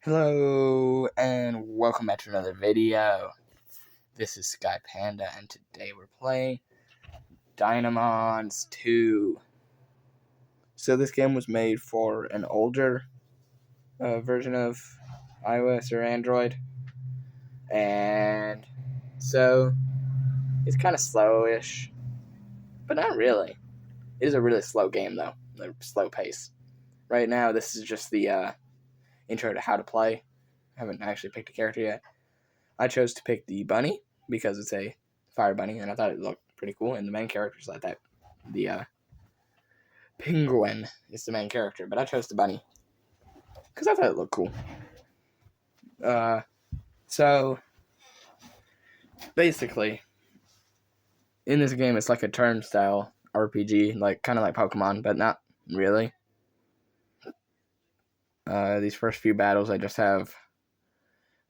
Hello, and welcome back to another video. This is Sky Panda, and today we're playing Dynamons 2. So this game was made for an older version of iOS or Android, and so it's kind of slowish, but not really. It is a really slow game, though, a slow pace. Right now, this is just the intro to how to play. I haven't actually picked a character yet. I chose to pick the bunny because it's a fire bunny, and I thought it looked pretty cool. And the main character is like that. The penguin is the main character, but I chose the bunny because I thought it looked cool. So basically, in this game, it's like a turn-style RPG, like kind of like Pokemon, but not really. These first few battles, I just have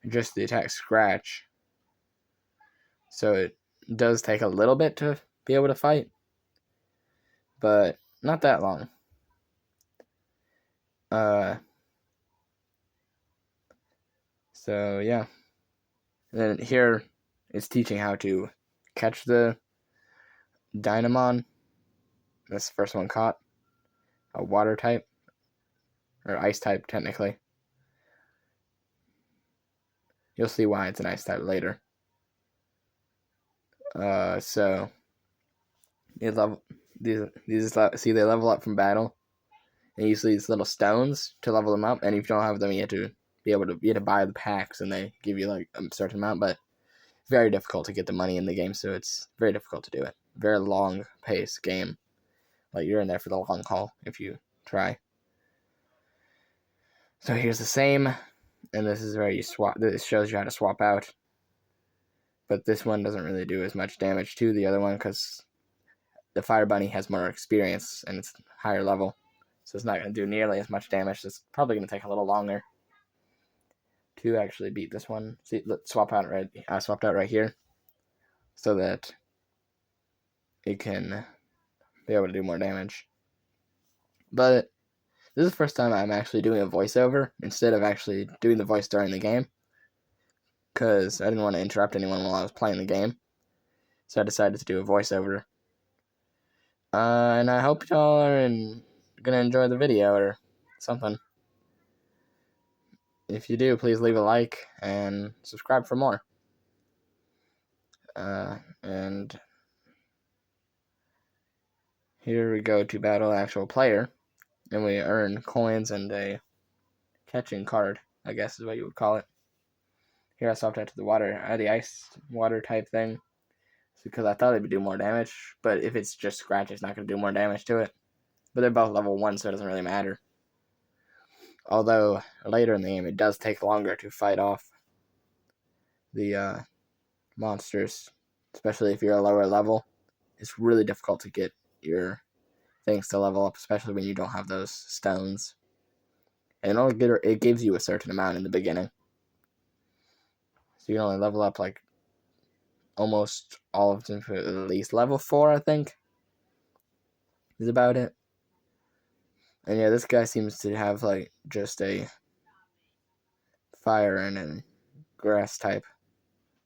just the attack scratch. So it does take a little bit to be able to fight, but not that long. So yeah. And then here it's teaching how to catch the Dynamon. That's the first one caught. A water type. Or ice type, technically. You'll see why it's an ice type later. So you level these see they level up from battle. And you use these little stones to level them up, and if you don't have them, you have to buy the packs, and they give you like a certain amount, but it's very difficult to get the money in the game, so it's very difficult to do it. Very long pace game. Like you're in there for the long haul if you try. So here's the same, and this is where you swap. This shows you how to swap out. But this one doesn't really do as much damage to the other one because the Fire Bunny has more experience and it's higher level. So it's not going to do nearly as much damage. It's probably going to take a little longer to actually beat this one. See, let's swap out right. I swapped out right here so that it can be able to do more damage. But this is the first time I'm actually doing a voiceover instead of actually doing the voice during the game, because I didn't want to interrupt anyone while I was playing the game. So I decided to do a voiceover. And I hope y'all are gonna enjoy the video or something. If you do, please leave a like and subscribe for more. And here we go to battle an actual player, and we earn coins and a catching card, I guess is what you would call it. Here I swapped out to the water, the ice water type thing, because I thought it would do more damage, but if it's just scratch, it's not going to do more damage to it. But they're both level 1, so it doesn't really matter. Although, later in the game, it does take longer to fight off the monsters, especially if you're a lower level. It's really difficult to get your things to level up, especially when you don't have those stones. And it gives you a certain amount in the beginning. So you can only level up like almost all of them for at least level 4, I think. Is about it. And yeah, this guy seems to have like just a fire and a grass type.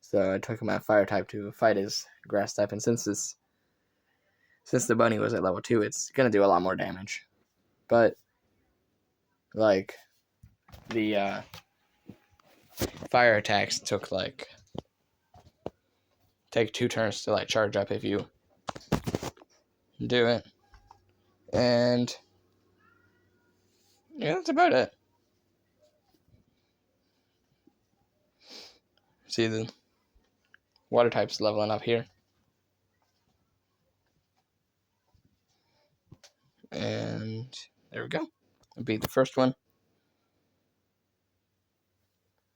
So I took him at fire type to fight his grass type, and since the bunny was at level 2, it's gonna do a lot more damage. But like the fire attacks take 2 turns to like charge up if you do it. And yeah, that's about it. See the water type's leveling up here. And there we go. I beat the first one.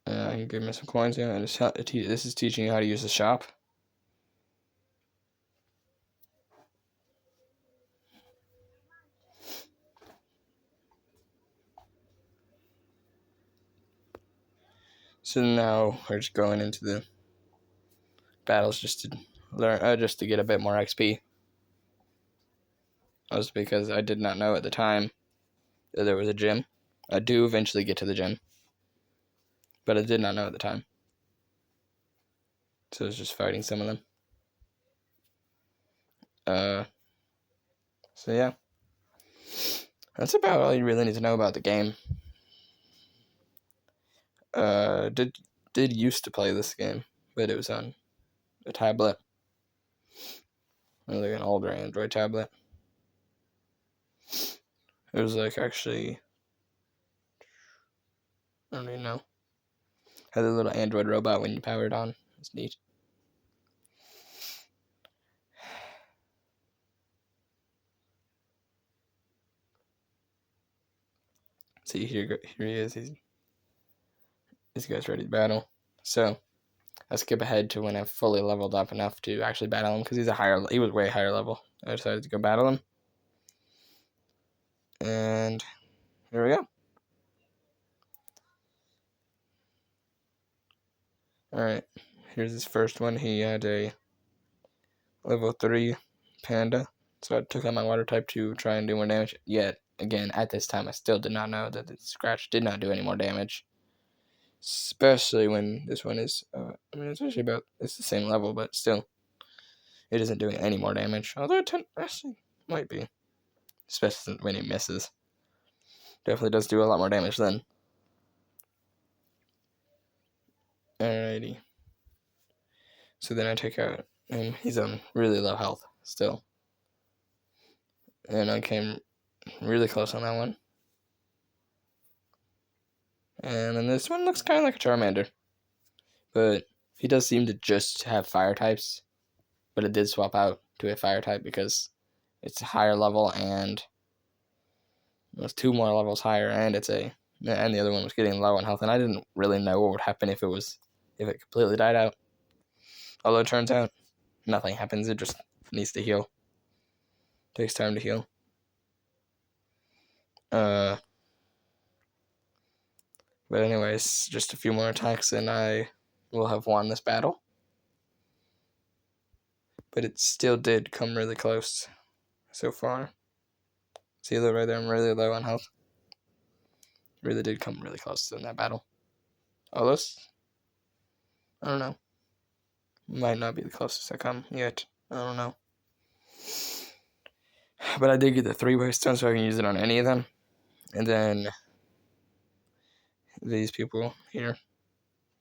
You give me some coins here. And this is teaching you how to use the shop. So now we're just going into the battles just to learn, just to get a bit more XP. That was because I did not know at the time that there was a gym. I do eventually get to the gym. but I did not know at the time. So I was just fighting some of them. So yeah. That's about all you really need to know about the game. Did used to play this game, but it was on a tablet. Like an older Android tablet. It was like actually, I don't even know. Had a little Android robot when you power it on. It's neat. See, here he is. This guy's ready to battle. So I skip ahead to when I fully leveled up enough to actually battle him because he was way higher level. I decided to go battle him, and here we go. All right, here's his first one. He had a level 3 panda, so I took out my water type to try and do more damage. Yet again, at this time, I still did not know that the scratch did not do any more damage. Especially when this one is, it's actually it's the same level, but still, it isn't doing any more damage. Although it actually might be, especially when it misses. Definitely does do a lot more damage then. Alrighty. So then I take out, and he's on really low health still. And I came really close on that one. And then this one looks kind of like a Charmander. But he does seem to just have fire types. But it did swap out to a fire type because it's a higher level and it was 2 more levels higher, and and the other one was getting low on health, and I didn't really know what would happen if it completely died out. Although it turns out nothing happens, it just needs to heal. Takes time to heal. But anyways, just a few more attacks and I will have won this battle. But it still did come really close so far. See that right there? I'm really low on health. Really did come really close in that battle. Oh, this? I don't know. Might not be the closest I come yet. I don't know. But I did get the 3-way stone, so I can use it on any of them. And then these people here.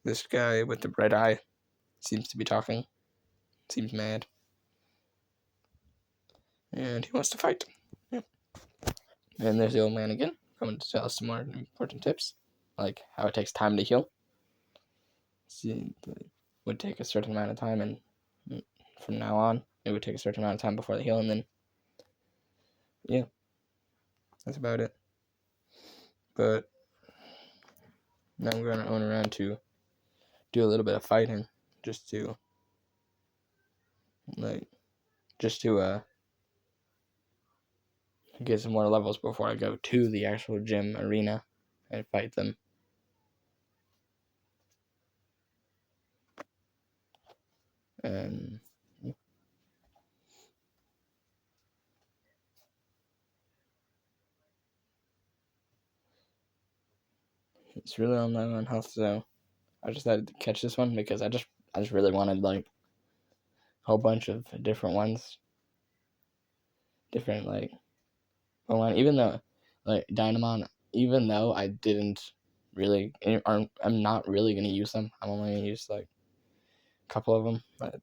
This guy with the red eye seems to be talking. Seems mad. And he wants to fight. Yep. And there's the old man again, coming to tell us some more important tips, like how it takes time to heal. See, it would take a certain amount of time, and from now on, it would take a certain amount of time before the heal, and then, yeah, that's about it. But now I'm going to own around to do a little bit of fighting, just to get some more levels before I go to the actual gym arena and fight them. And it's really on low on health, so I decided to catch this one because I just really wanted like a whole bunch of different ones, different like Pokemon. Even though like Dynamon, even though I didn't really, I'm not really gonna use them. I'm only gonna use like a couple of them,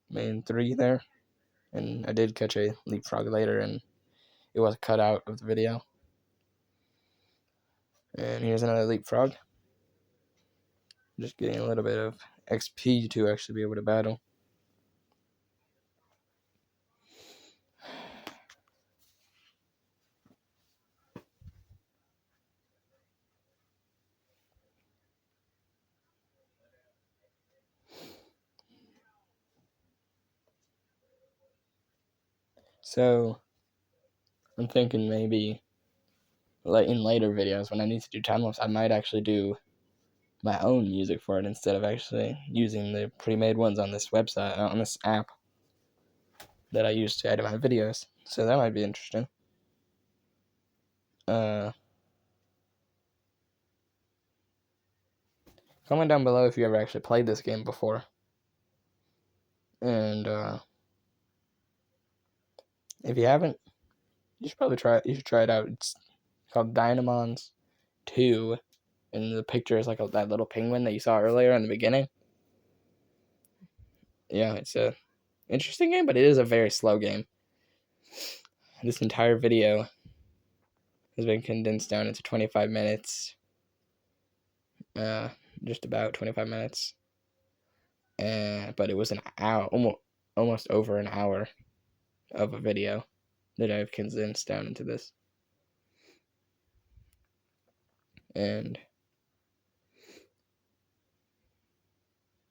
main 3 there, and I did catch a Leapfrog later, and it was cut out of the video. And here's another Leapfrog. Just getting a little bit of XP to actually be able to battle. So I'm thinking maybe like in later videos when I need to do time lapse, I might actually do my own music for it instead of actually using the pre-made ones on this website, on this app that I use to edit my videos. So that might be interesting. Come comment down below if you ever actually played this game before. And if you haven't, you should probably try it. You should try it out. It's called Dynamons 2. And the picture is like that little penguin that you saw earlier in the beginning. Yeah, it's a interesting game, but it is a very slow game. This entire video has been condensed down into 25 minutes. Just about 25 minutes. But it was an hour, almost over an hour of a video that I've condensed down into this. And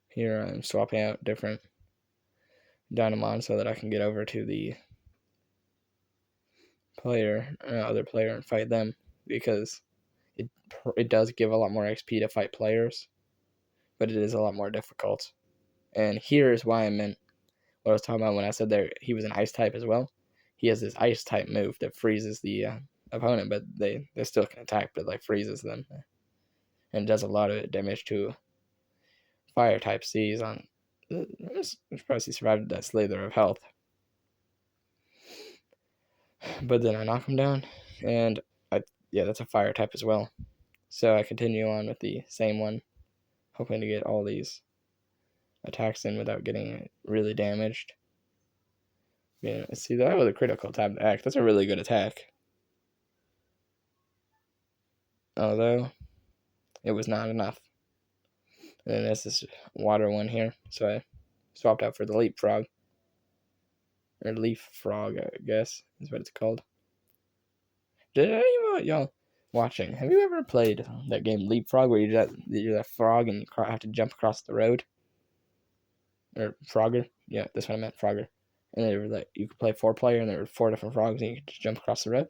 here I'm swapping out different Dynamon so that I can get over to the other player and fight them, because it does give a lot more XP to fight players, but it is a lot more difficult. And here's why I meant what I was talking about when I said he was an ice type as well. He has this ice type move that freezes the opponent, but they still can attack, but like freezes them, and does a lot of damage to fire type C's on. I'm surprised he survived that slither of health. But then I knock him down, and that's a fire type as well. So I continue on with the same one, hoping to get all these attacks in without getting really damaged. Yeah, see, that was a critical time to act. That's a really good attack. Although, it was not enough. And then there's this water one here, so I swapped out for the leapfrog. Or leaf frog, I guess, is what it's called. Did any of y'all watching, have you ever played that game Leapfrog, where you're that frog and you have to jump across the road? Or Frogger? Yeah, that's what I meant, Frogger. And they were like, you could play 4-player, and there were 4 different frogs, and you could just jump across the road.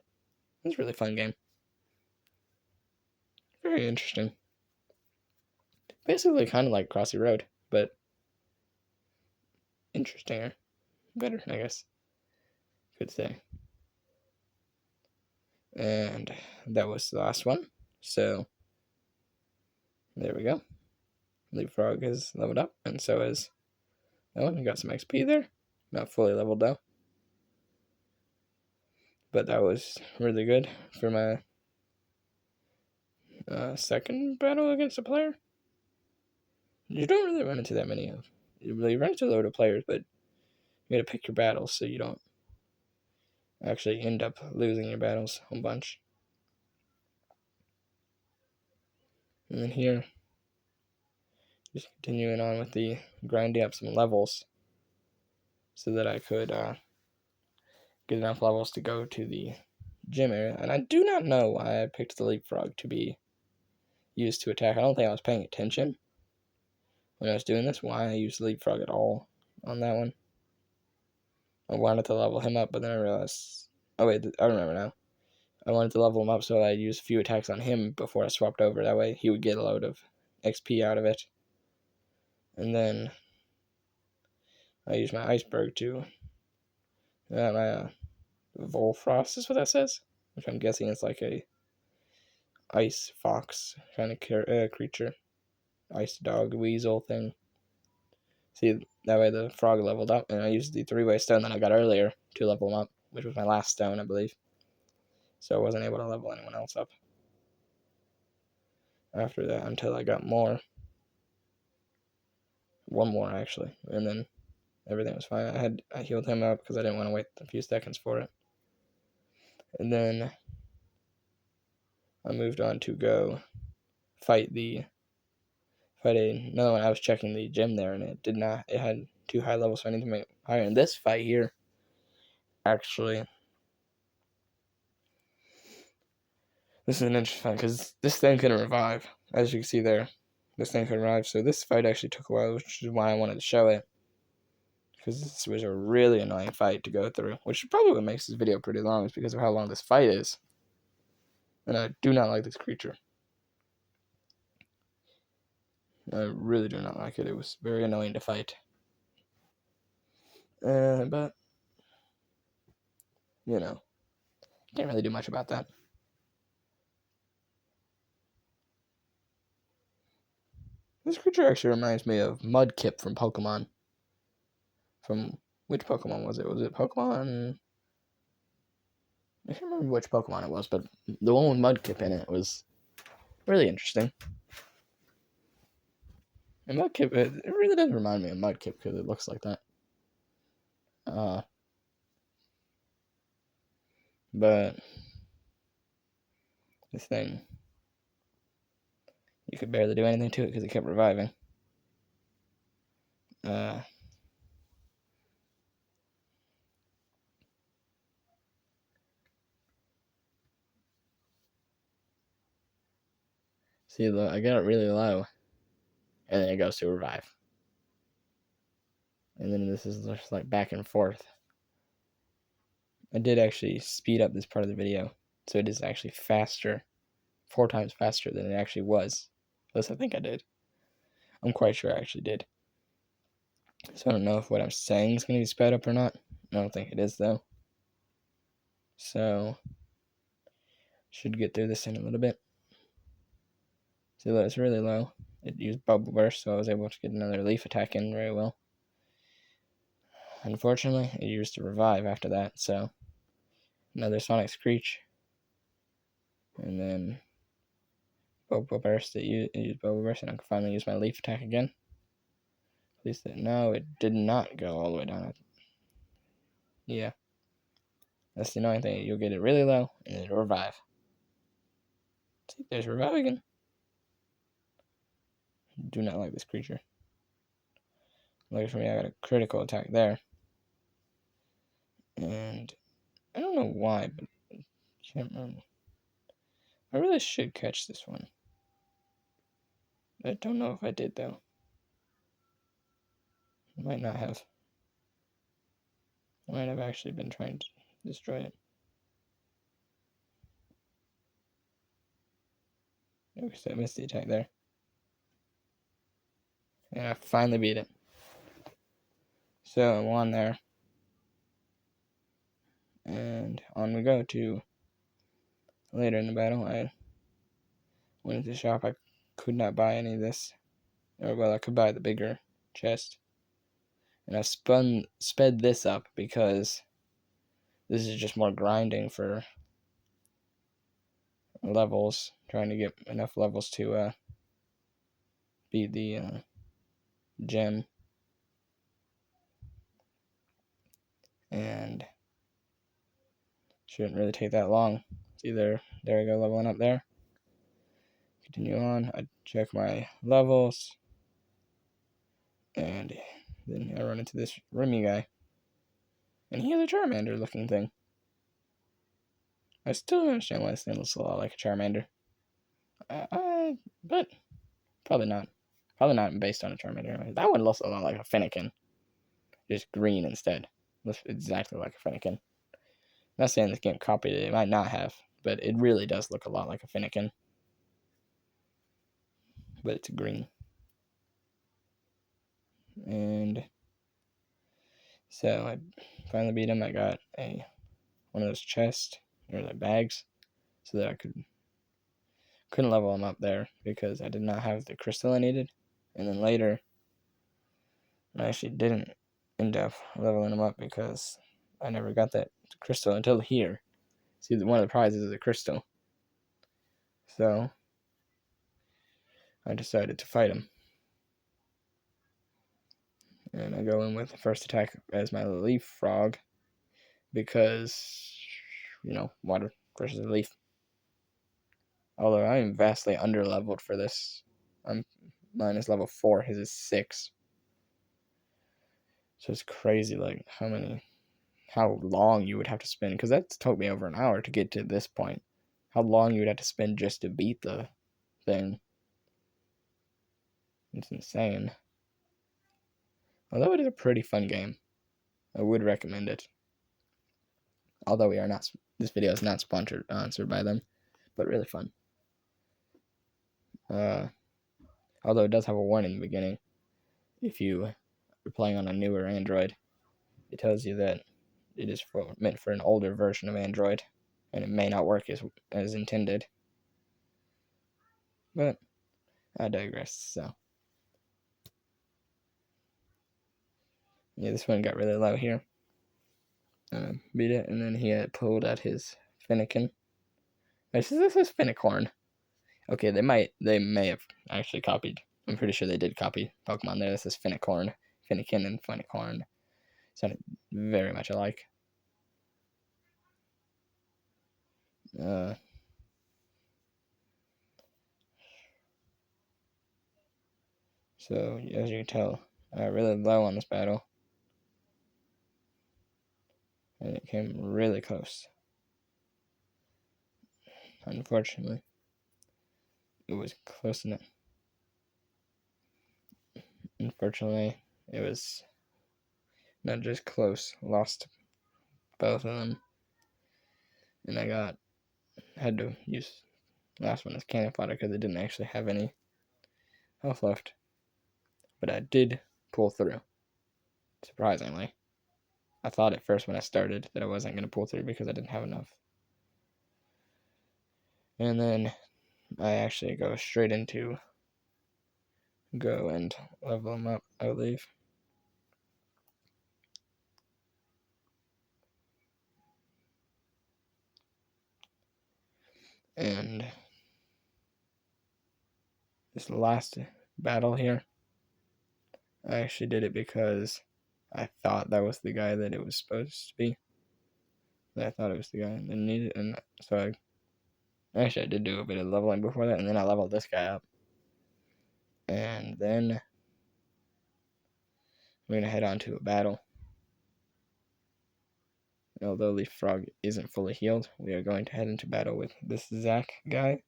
It was a really fun game. Very interesting. Basically, kind of like Crossy Road, but interesting. Better, I guess. Could say. And that was the last one. So, there we go. Leapfrog is leveled up, and so is that one. We got some XP there. Not fully leveled, though. But that was really good for my second battle against a player. You don't really run into that many of. You run into a load of players, but you gotta pick your battles so you don't actually end up losing your battles a bunch. And then here, just continuing on with the grinding up some levels so that I could get enough levels to go to the gym area. And I do not know why I picked the leapfrog to be used to attack. I don't think I was paying attention when I was doing this, why I used leapfrog at all on that one. I wanted to level him up, but then I realized, oh wait, I remember now. I wanted to level him up, so I used a few attacks on him before I swapped over. That way he would get a load of XP out of it. And then I used my iceberg to, my Volfrost is what that says, which I'm guessing is like a ice fox kind of creature. Ice dog weasel thing. See, that way the frog leveled up, and I used the 3-way stone that I got earlier to level him up, which was my last stone, I believe. So I wasn't able to level anyone else up after that until I got more. One more, actually. And then everything was fine. I healed him up because I didn't want to wait a few seconds for it. And then I moved on to go fight another one. I was checking the gym there, and it had too high levels, so I need to make it higher. In this fight here, actually, this is an interesting fight because this thing couldn't revive, as you can see there. This thing couldn't revive, so this fight actually took a while, which is why I wanted to show it, because this was a really annoying fight to go through, which is probably what makes this video pretty long, is because of how long this fight is. And I do not like this creature. I really do not like it. It was very annoying to fight. But, you know, can't really do much about that. This creature actually reminds me of Mudkip from Pokemon. From which Pokemon was it? Was it Pokemon? I can't remember which Pokemon it was, but the one with Mudkip in it was really interesting. And Mudkip, it really does remind me of Mudkip because it looks like that. But this thing, you could barely do anything to it because it kept reviving. See, look, I got it really low, and then it goes to revive. And then this is just like back and forth. I did actually speed up this part of the video, so it is actually faster, 4 times faster than it actually was. At least I think I did. I'm quite sure I actually did. So I don't know if what I'm saying is going to be sped up or not. I don't think it is, though. So, should get through this in a little bit. See, look, it's really low. It used Bubble Burst, so I was able to get another Leaf attack in very well. Unfortunately, it used to revive after that, so another Sonic Screech. And then Bubble Burst, it used Bubble Burst, and I can finally use my Leaf attack again. At least, no, it did not go all the way down. Yeah. That's the annoying thing. You'll get it really low, and it'll revive. See, there's revive again. Do not like this creature. Lucky for me, I got a critical attack there. And I don't know why, but I can't remember. I really should catch this one. I don't know if I did, though. I might not have. I might have actually been trying to destroy it. Okay, so I missed the attack there. And I finally beat it. So I'm on there. And on we go to later in the battle. I went to the shop. I could not buy any of this. Or, well, I could buy the bigger chest. And I sped this up because this is just more grinding for levels. Trying to get enough levels to beat the gem. And shouldn't really take that long. It's either, there we go, leveling up there. Continue on. I check my levels. And then I run into this Remy guy. And he has a Charmander looking thing. I still don't understand why this thing looks a lot like a Charmander. But probably not. Probably not based on a Charmander. That one looks a lot like a Fennekin. Just green instead. Looks exactly like a Fennekin. Not saying this game copied it. It might not have. But it really does look a lot like a Fennekin. But it's green. And so I finally beat him. I got one of those chests, or the bags, so that I couldn't level him up there because I did not have the crystal I needed. And then later, I actually didn't end up leveling him up because I never got that crystal until here. See, one of the prizes is a crystal. So I decided to fight him. And I go in with the first attack as my Leaf Frog because, water versus a leaf. Although I am vastly underleveled for this. Mine is level 4, his is 6. So it's crazy, like, how long you would have to spend, because that took me over an hour to get to this point. How long you would have to spend just to beat the thing. It's insane. Although it is a pretty fun game. I would recommend it. Although this video is not sponsored by them, but really fun. Although it does have a warning in the beginning. If you are playing on a newer Android, it tells you that it is meant for an older version of Android, and it may not work as intended. But I digress. So Yeah, this one got really low here. Beat it, and then he had pulled out his Finnegan. This is Finnecorn. Okay, they may have actually copied. I'm pretty sure they did copy Pokemon there. This is Finnecorn, Finnegan, and Finnecorn. Sounded very much alike. So as you can tell, really low on this battle, and it came really close. Unfortunately, it was close enough. Unfortunately, it was not just close. Lost both of them, and I had to use the last one as cannon fodder because it didn't actually have any health left. But I did pull through, surprisingly. I thought at first when I started that I wasn't going to pull through because I didn't have enough. And then I actually go straight into go and level them up, I believe. And this last battle here, I actually did it because I thought that was the guy that it was supposed to be. I thought it was the guy that needed it, and so I did do a bit of leveling before that, and then I leveled this guy up. And then we're going to head on to a battle. And although Leaf Frog isn't fully healed, we are going to head into battle with this Zach guy.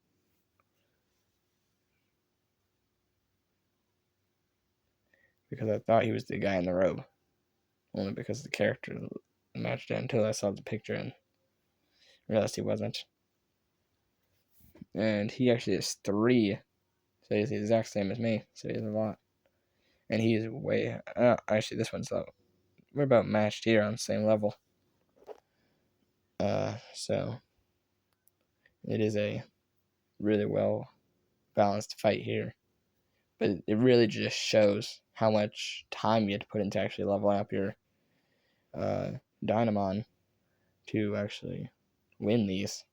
Because I thought he was the guy in the robe. Only because the character matched it until I saw the picture and realized he wasn't. And he actually has 3. So he's the exact same as me. So he has a lot. And he is way... actually, this one's low. We're about matched here on the same level. So it is a really well balanced fight here. But it really just shows how much time you have to put into actually leveling up your Dynamon to actually win these.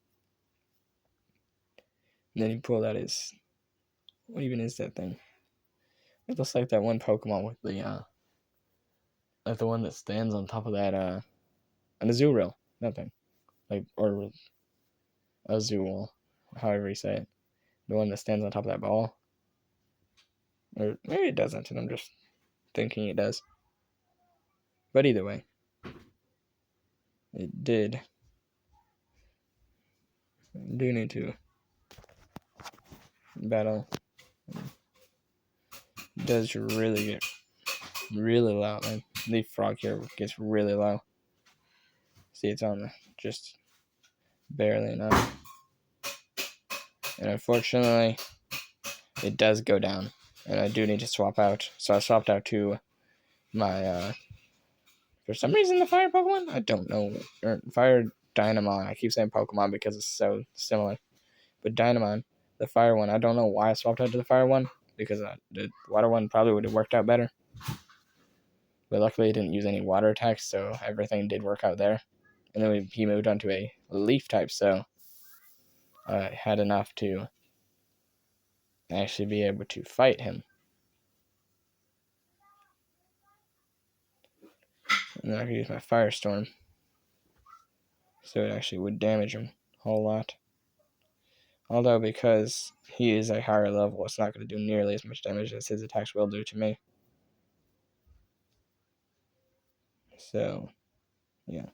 And then he pulled out his... What even is that thing? It looks like that one Pokemon with the like the one that stands on top of that an Azurill, that thing. Like, or Azul, however you say it. The one that stands on top of that ball. Or maybe it doesn't, and I'm just thinking it does. But either way, it did. I do need to battle. It does really get really low, man. Leaf Frog here gets really low. See, it's on just barely enough. And unfortunately, it does go down. And I do need to swap out. So I swapped out to my, for some reason, the fire Pokemon? I don't know. Or fire Dynamon. I keep saying Pokemon because it's so similar. But Dynamon, the fire one, I don't know why I swapped out to the fire one. Because the water one probably would have worked out better. But luckily, it didn't use any water attacks, so everything did work out there. And then he moved on to a leaf type, so I had enough to actually be able to fight him. And then I could use my Firestorm, so it actually would damage him a whole lot. Although, because he is a higher level, it's not going to do nearly as much damage as his attacks will do to me. So, yeah.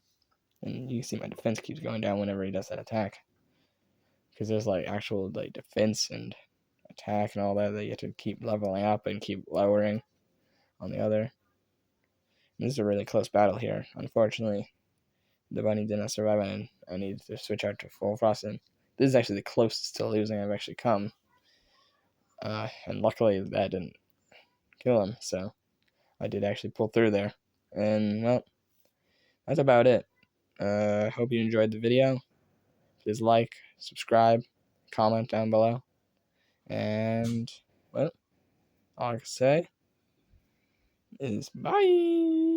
And you can see my defense keeps going down whenever he does that attack. Because there's like actual like defense and attack and all that you have to keep leveling up and keep lowering on the other. And this is a really close battle here. Unfortunately, the bunny did not survive, and I need to switch out to full frost. And this is actually the closest to losing I've actually come. And luckily that didn't kill him, so I did actually pull through there. And well, that's about it. Hope you enjoyed the video. Please like, subscribe, comment down below. And well, all I can say is bye.